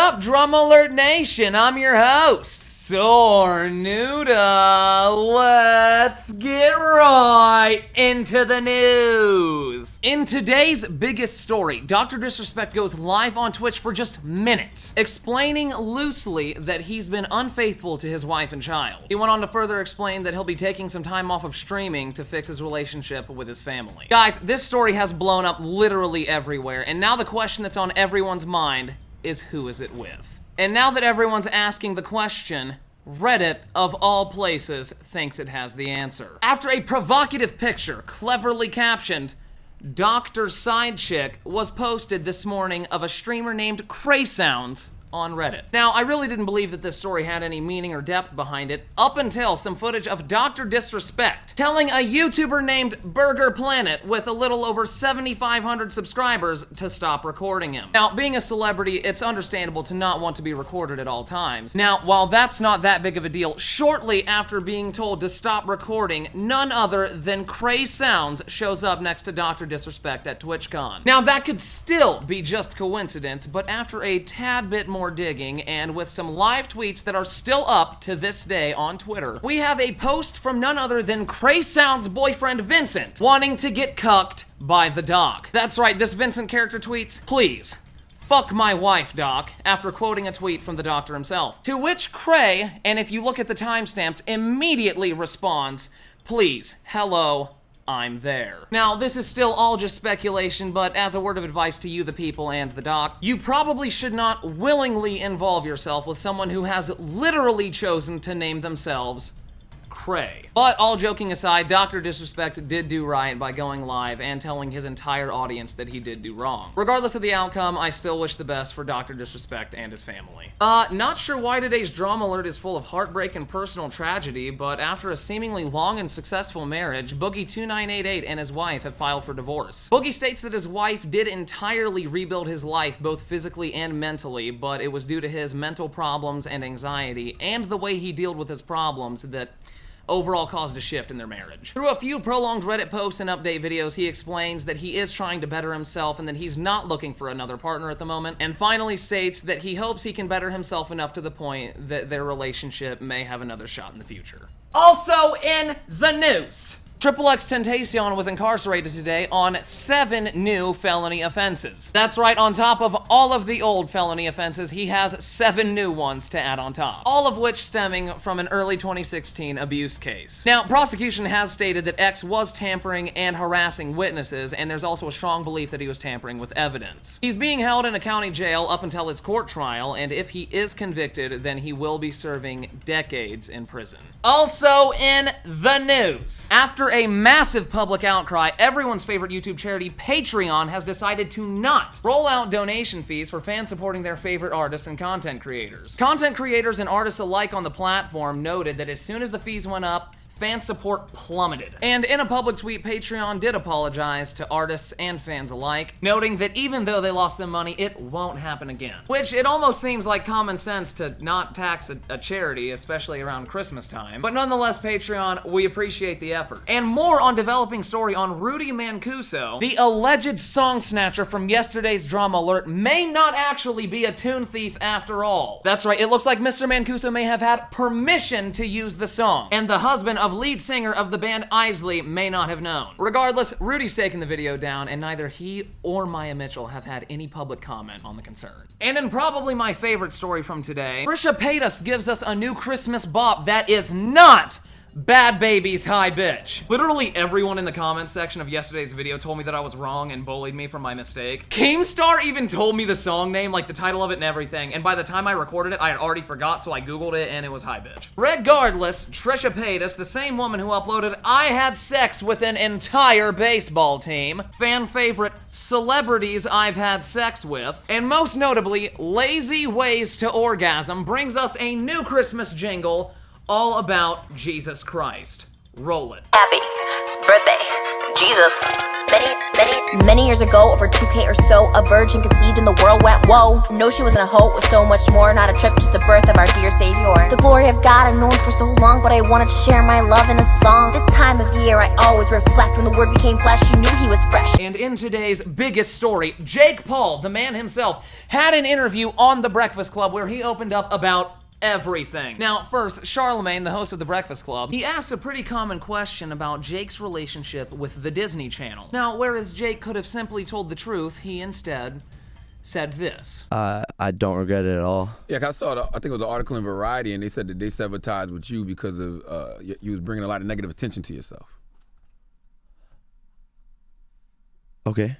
up, DramaAlert Nation? I'm your host, Nudah. Let's get right into the news. In today's biggest story, Dr. DisRespect goes live on Twitch for just minutes, explaining loosely that he's been unfaithful to his wife and child. He went on to further explain that he'll be taking some time off of streaming to fix his relationship with his family. Guys, this story has blown up literally everywhere, and now the question that's on everyone's mind is, who is it with? And now that everyone's asking the question, Reddit, of all places, thinks it has the answer. After a provocative picture, cleverly captioned, Dr. Side Chick, was posted this morning of a streamer named Craysounds on Reddit. Now, I really didn't believe that this story had any meaning or depth behind it, up until some footage of Dr. DisRespect telling a YouTuber named Burger Planet with a little over 7,500 subscribers to stop recording him. Now, being a celebrity, it's understandable to not want to be recorded at all times. Now, while that's not that big of a deal, shortly after being told to stop recording, none other than Craysounds shows up next to Dr. DisRespect at TwitchCon. Now, that could still be just coincidence, but after a tad bit more digging, and with some live tweets that are still up to this day on Twitter, we have a post from none other than Craysounds' boyfriend Vincent wanting to get cucked by the doc. That's right, this Vincent character tweets, "Please, fuck my wife, Doc," after quoting a tweet from the doctor himself. To which Cray, and if you look at the timestamps, immediately responds, "Please, hello, I'm there." Now, this is still all just speculation, but as a word of advice to you, the people, and the doc, you probably should not willingly involve yourself with someone who has literally chosen to name themselves Cray. But all joking aside, Dr. DisRespect did do right by going live and telling his entire audience that he did do wrong. Regardless of the outcome, I still wish the best for Dr. DisRespect and his family. Not sure why today's DramaAlert is full of heartbreak and personal tragedy, but after a seemingly long and successful marriage, Boogie2988 and his wife have filed for divorce. Boogie states that his wife did entirely rebuild his life, both physically and mentally, but it was due to his mental problems and anxiety, and the way he dealt with his problems that overall caused a shift in their marriage. Through a few prolonged Reddit posts and update videos, he explains that he is trying to better himself and that he's not looking for another partner at the moment, and finally states that he hopes he can better himself enough to the point that their relationship may have another shot in the future. Also in the news, XXXtentacion was incarcerated today on 7 new felony offenses. That's right, on top of all of the old felony offenses, he has 7 new ones to add on top, all of which stemming from an early 2016 abuse case. Now, prosecution has stated that X was tampering and harassing witnesses, and there's also a strong belief that he was tampering with evidence. He's being held in a county jail up until his court trial, and if he is convicted, then he will be serving decades in prison. Also in the news, after a massive public outcry, everyone's favorite YouTube charity, Patreon, has decided to not roll out donation fees for fans supporting their favorite artists and content creators. Content creators and artists alike on the platform noted that as soon as the fees went up, fan support plummeted. And in a public tweet, Patreon did apologize to artists and fans alike, noting that even though they lost them money, it won't happen again. Which, it almost seems like common sense to not tax a charity, especially around Christmas time. But nonetheless, Patreon, we appreciate the effort. And more on developing story on Rudy Mancuso, the alleged song snatcher from yesterday's DramaAlert may not actually be a tune thief after all. That's right, it looks like Mr. Mancuso may have had permission to use the song, and the husband of lead singer of the band Isley may not have known. Regardless, Rudy's taken the video down, and neither he or Maya Mitchell have had any public comment on the concern. And in probably my favorite story from today, Trisha Paytas gives us a new Christmas bop that is not Bad Baby's High Bitch. Literally everyone in the comments section of yesterday's video told me that I was wrong and bullied me for my mistake. Keemstar even told me the song name, like the title of it and everything, and by the time I recorded it, I had already forgot, so I googled it and it was High Bitch. Regardless, Trisha Paytas, the same woman who uploaded I Had Sex with an Entire Baseball Team, fan favorite Celebrities I've Had Sex With, and most notably, Lazy Ways to Orgasm, brings us a new Christmas jingle all about Jesus Christ. Roll it. Happy birthday, Jesus. Many years ago, over 2K or so, a virgin conceived and the world went whoa. No, she wasn't a hoe, it was so much more. Not a trip, just a birth of our dear Savior. The glory of God I've known for so long, but I wanted to share my love in a song. This time of year I always reflect. When the word became flesh, you knew he was fresh. And in today's biggest story, Jake Paul, the man himself, had an interview on The Breakfast Club where he opened up about everything. Now, first, Charlemagne, the host of The Breakfast Club, he asked a pretty common question about Jake's relationship with the Disney Channel. Now, whereas Jake could have simply told the truth, he instead said this. I don't regret it at all. Yeah, 'cause I saw, I think it was an article in Variety, and they said that they sabotaged with you because of you was bringing a lot of negative attention to yourself. Okay.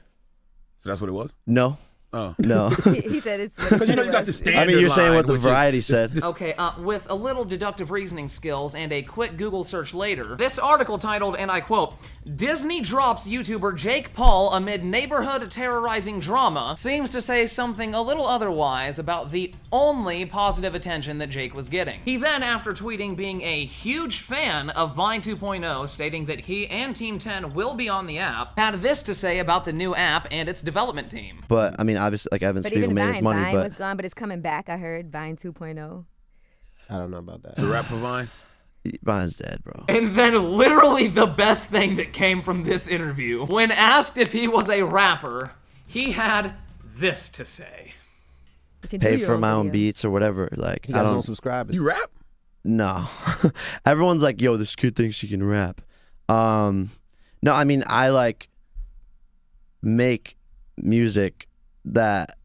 So that's what it was? No. Oh. No. He said it's Because you know you got the standard I mean, you're saying line, what the which is- Variety said. Okay, with a little deductive reasoning skills and a quick Google search later, this article titled, and I quote, "Disney drops YouTuber Jake Paul amid neighborhood terrorizing drama," seems to say something a little otherwise about the only positive attention that Jake was getting. He then, after tweeting being a huge fan of Vine 2.0, stating that he and Team 10 will be on the app, had this to say about the new app and its development team. But I mean, obviously, like Evan But Spiegel even made Vine, his money, Vine but was gone, but it's coming back. I heard Vine 2.0. I don't know about that. It's a rap for Vine? Vine's dead, bro. And then literally the best thing that came from this interview, when asked if he was a rapper, he had this to say. You can do Pay your for my own video. beats or whatever. Like, He I got his don't. own subscribers. You rap? No. Everyone's like, yo, this kid thinks he can rap. No, I mean, I like make music that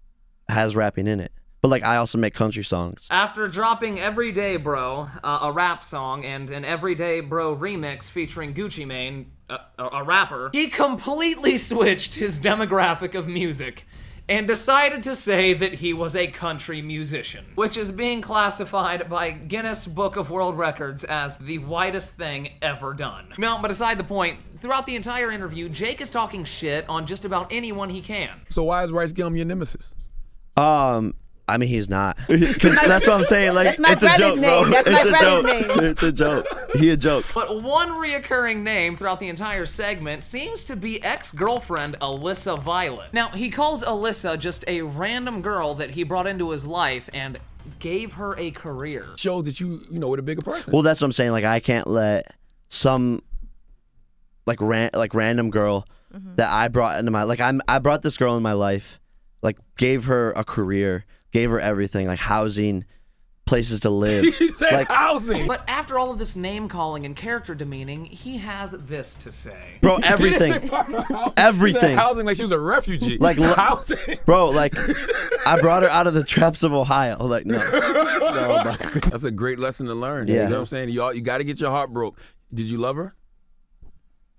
has rapping in it. But like, I also make country songs. After dropping Everyday Bro, a rap song, and an Everyday Bro remix featuring Gucci Mane, a rapper, he completely switched his demographic of music and decided to say that he was a country musician, which is being classified by Guinness Book of World Records as the whitest thing ever done. No, but aside the point, throughout the entire interview, Jake is talking shit on just about anyone he can. So why is Rice Gum your nemesis? I mean, he's not. 'Cause that's what I'm saying. Like, That's my it's a brother's joke, bro. name. That's It's my a brother's joke. name. It's a joke. He a joke. But one reoccurring name throughout the entire segment seems to be ex-girlfriend Alissa Violet. Now, he calls Alissa just a random girl that he brought into his life and gave her a career. Shows that you know, with a bigger person. Well, that's what I'm saying. Like, I can't let some like random girl that I brought into my I brought this girl in my life, like gave her a career, gave her everything, like housing, places to live. He said like, housing. But after all of this name calling and character demeaning, he has this to say. bro, everything, He said everything. housing like she was a refugee. Like, housing. Bro, like, I brought her out of the traps of Ohio. Like, no. That's a great lesson to learn. Yeah. You know what I'm saying? You got to get your heart broke. Did you love her?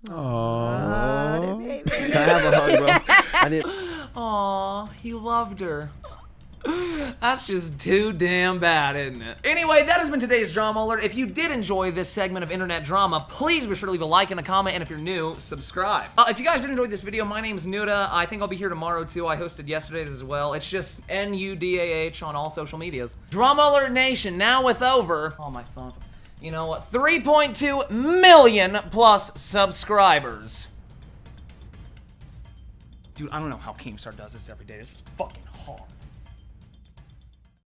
Oh, Can I have a hug, bro? I need. Aw, he loved her. That's just too damn bad, isn't it? Anyway, that has been today's Drama Alert. If you did enjoy this segment of internet drama, please be sure to leave a like and a comment, and if you're new, subscribe. If you guys did enjoy this video, my name's Nudah. I think I'll be here tomorrow too. I hosted yesterday's as well. It's just Nudah on all social medias. Drama Alert Nation, now with over, oh my phone, you know what, 3.2 million plus subscribers. Dude, I don't know how Keemstar does this every day. This is fucking hard.